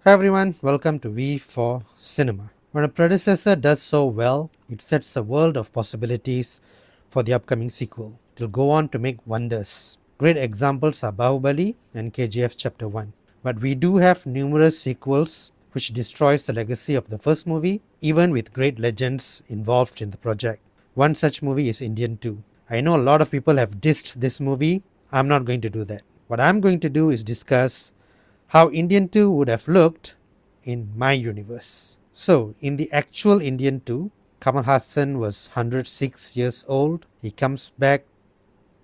Hi everyone, welcome to V4 Cinema. When a predecessor does so well, it sets a world of possibilities for the upcoming sequel. It will go on to make wonders. Great examples are Bahubali and KGF Chapter 1. But we do have numerous sequels which destroys the legacy of the first movie, even with great legends involved in the project. One such movie is Indian 2. I know a lot of people have dissed this movie. I'm not going to do that. What I'm going to do is discuss how Indian 2 would have looked in my universe. So, in the actual Indian 2, Kamal Hassan was 106 years old. He comes back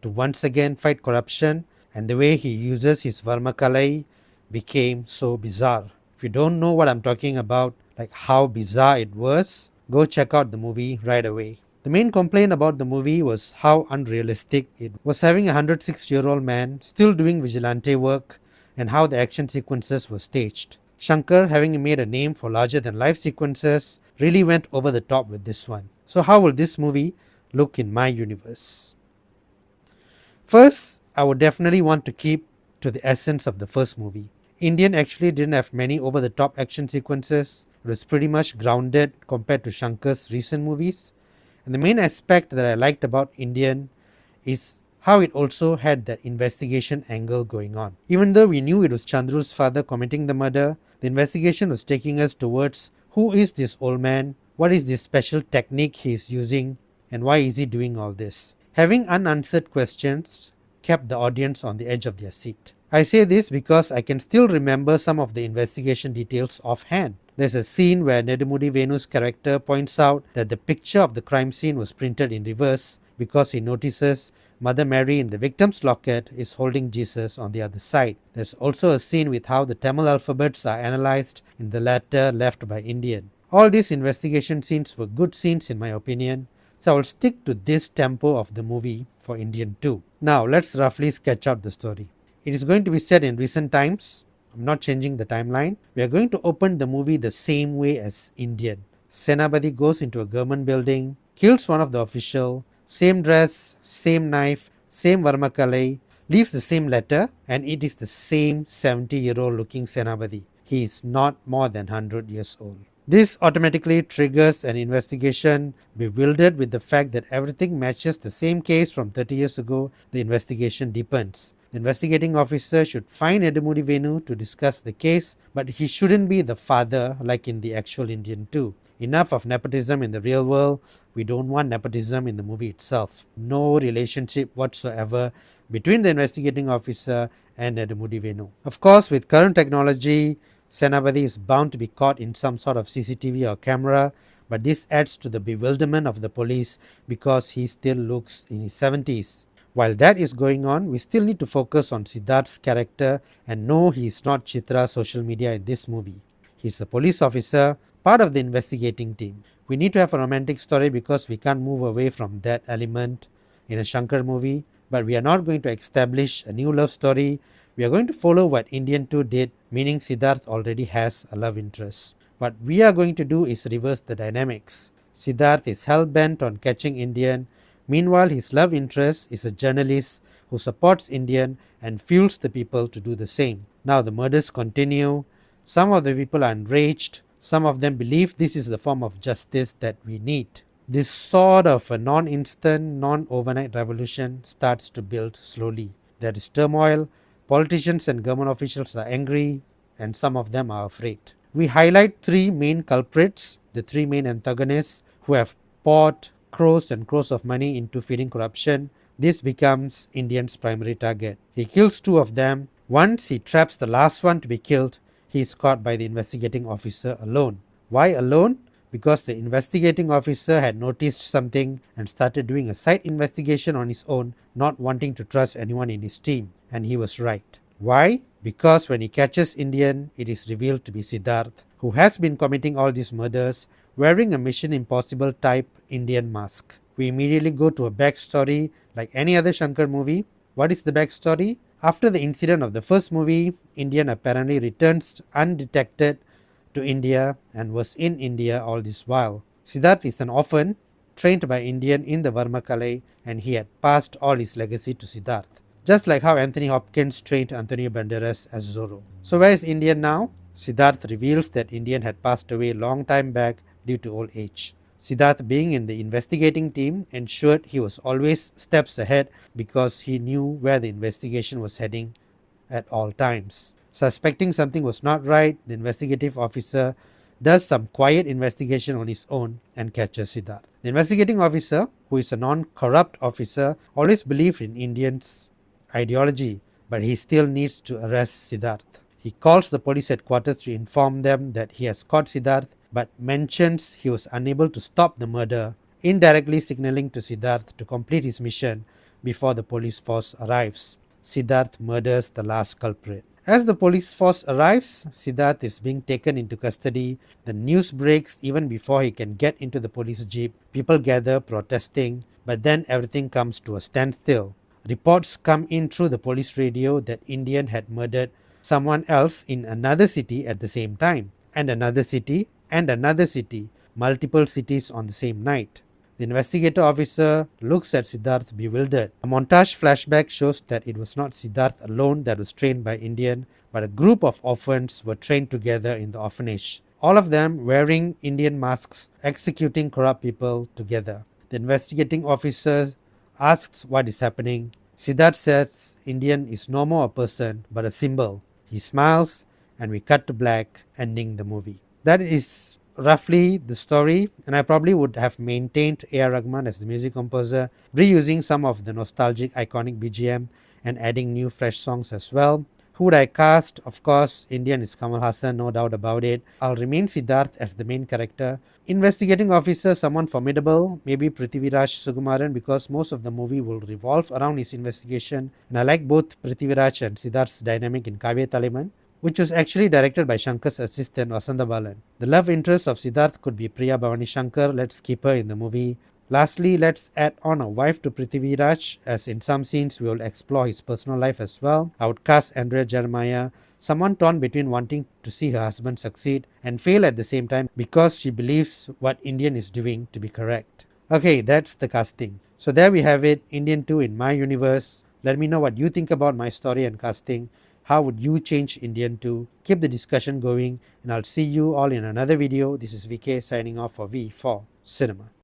to once again fight corruption, and the way he uses his Varmakalai became so bizarre. If you don't know what I'm talking about, like how bizarre it was, go check out the movie right away. The main complaint about the movie was how unrealistic it was, having a 106-year-old man still doing vigilante work, and how the action sequences were staged. Shankar, having made a name for larger than life sequences, really went over the top with this one. So, how will this movie look in my universe? First, I would definitely want to keep to the essence of the first movie. Indian actually didn't have many over the top action sequences. It was pretty much grounded compared to Shankar's recent movies. And the main aspect that I liked about Indian is how it also had that investigation angle going on. Even though we knew it was Chandru's father committing the murder, the investigation was taking us towards who is this old man, what is this special technique he is using, and why is he doing all this. Having unanswered questions kept the audience on the edge of their seat. I say this because I can still remember some of the investigation details offhand. There's a scene where Nedumudi Venu's character points out that the picture of the crime scene was printed in reverse because he notices Mother Mary in the victim's locket is holding Jesus on the other side. There's also a scene with how the Tamil alphabets are analyzed in the letter left by Indian. All these investigation scenes were good scenes in my opinion, so I will stick to this tempo of the movie for Indian 2. Now let's roughly sketch out the story. It is going to be set in recent times. I'm not changing the timeline. We are going to open the movie the same way as Indian. Senapati goes into a government building, kills one of the official, same dress, same knife, same Varmakalai, leaves the same letter, and it is the same 70-year-old looking Senapati. He is not more than 100 years old. This automatically triggers an investigation. Bewildered with the fact that everything matches the same case from 30 years ago, the investigation deepens. The investigating officer should find Edumudi Venu to discuss the case, but he shouldn't be the father like in the actual Indian 2. Enough of nepotism in the real world. We don't want nepotism in the movie itself. No relationship whatsoever between the investigating officer and Edumudi Venu. Of course, with current technology, Senapati is bound to be caught in some sort of CCTV or camera, but this adds to the bewilderment of the police because he still looks in his 70s. While that is going on, we still need to focus on Siddharth's character and know he is not Chitra social media in this movie. He is a police officer, part of the investigating team. We need to have a romantic story because we can't move away from that element in a Shankar movie, but we are not going to establish a new love story. We are going to follow what Indian 2 did, meaning Siddharth already has a love interest. What we are going to do is reverse the dynamics. Siddharth is hell-bent on catching Indian. Meanwhile, his love interest is a journalist who supports Indian and fuels the people to do the same. Now the murders continue. Some of the people are enraged. Some of them believe this is the form of justice that we need. This sort of a non-instant, non-overnight revolution starts to build slowly. There is turmoil. Politicians and government officials are angry, and some of them are afraid. We highlight three main culprits, the three main antagonists who have poured crores and crores of money into feeding corruption. This becomes Indian's primary target. He kills two of them. Once he traps the last one to be killed, he is caught by the investigating officer alone. Why alone? Because the investigating officer had noticed something and started doing a side investigation on his own, not wanting to trust anyone in his team. And he was right. Why? Because when he catches Indian, it is revealed to be Siddharth, who has been committing all these murders wearing a Mission Impossible type Indian mask. We immediately go to a backstory like any other Shankar movie. What is the backstory? After the incident of the first movie, Indian apparently returns undetected to India and was in India all this while. Siddharth is an orphan trained by Indian in the Varmakalai, and he had passed all his legacy to Siddharth. Just like how Anthony Hopkins trained Antonio Banderas as Zorro. So where is Indian now? Siddharth reveals that Indian had passed away a long time back due to old age. Siddharth, being in the investigating team, ensured he was always steps ahead because he knew where the investigation was heading at all times. Suspecting something was not right, the investigative officer does some quiet investigation on his own and catches Siddharth. The investigating officer, who is a non-corrupt officer, always believed in Indians' ideology, but he still needs to arrest Siddharth. He calls the police headquarters to inform them that he has caught Siddharth, but mentions he was unable to stop the murder, indirectly signaling to Siddharth to complete his mission before the police force arrives. Siddharth murders the last culprit. As the police force arrives, Siddharth is being taken into custody. The news breaks even before he can get into the police jeep. People gather protesting, but then everything comes to a standstill. Reports come in through the police radio that Indian had murdered someone else in another city at the same time, and another city, and another city, multiple cities on the same night. The investigator officer looks at Siddharth bewildered. A montage flashback shows that it was not Siddharth alone that was trained by Indian, but a group of orphans were trained together in the orphanage. All of them wearing Indian masks, executing corrupt people together. The investigating officer asks what is happening. Siddharth says Indian is no more a person but a symbol. He smiles and we cut to black, ending the movie. That is roughly the story, and I probably would have maintained A.R. Rahman as the music composer, reusing some of the nostalgic iconic BGM and adding new fresh songs as well. Who would I cast? Of course, Indian is Kamal Hassan, no doubt about it. I'll remain Siddharth as the main character. Investigating officer, someone formidable, maybe Prithviraj Sukumaran, because most of the movie will revolve around his investigation. And I like both Prithviraj and Siddharth's dynamic in Kavya Thaliman, which was actually directed by Shankar's assistant Vasantha Balan. The love interest of Siddharth could be Priya Bhavani Shankar. Let's keep her in the movie. Lastly, let's add on a wife to Prithviraj, as in some scenes we will explore his personal life as well. I would cast Andrea Jeremiah, someone torn between wanting to see her husband succeed and fail at the same time because she believes what Indian is doing to be correct. Okay, that's the casting. So there we have it, Indian 2 in my universe. Let me know what you think about my story and casting. How would you change Indian 2? Keep the discussion going, and I'll see you all in another video. This is VK signing off for V4 Cinema.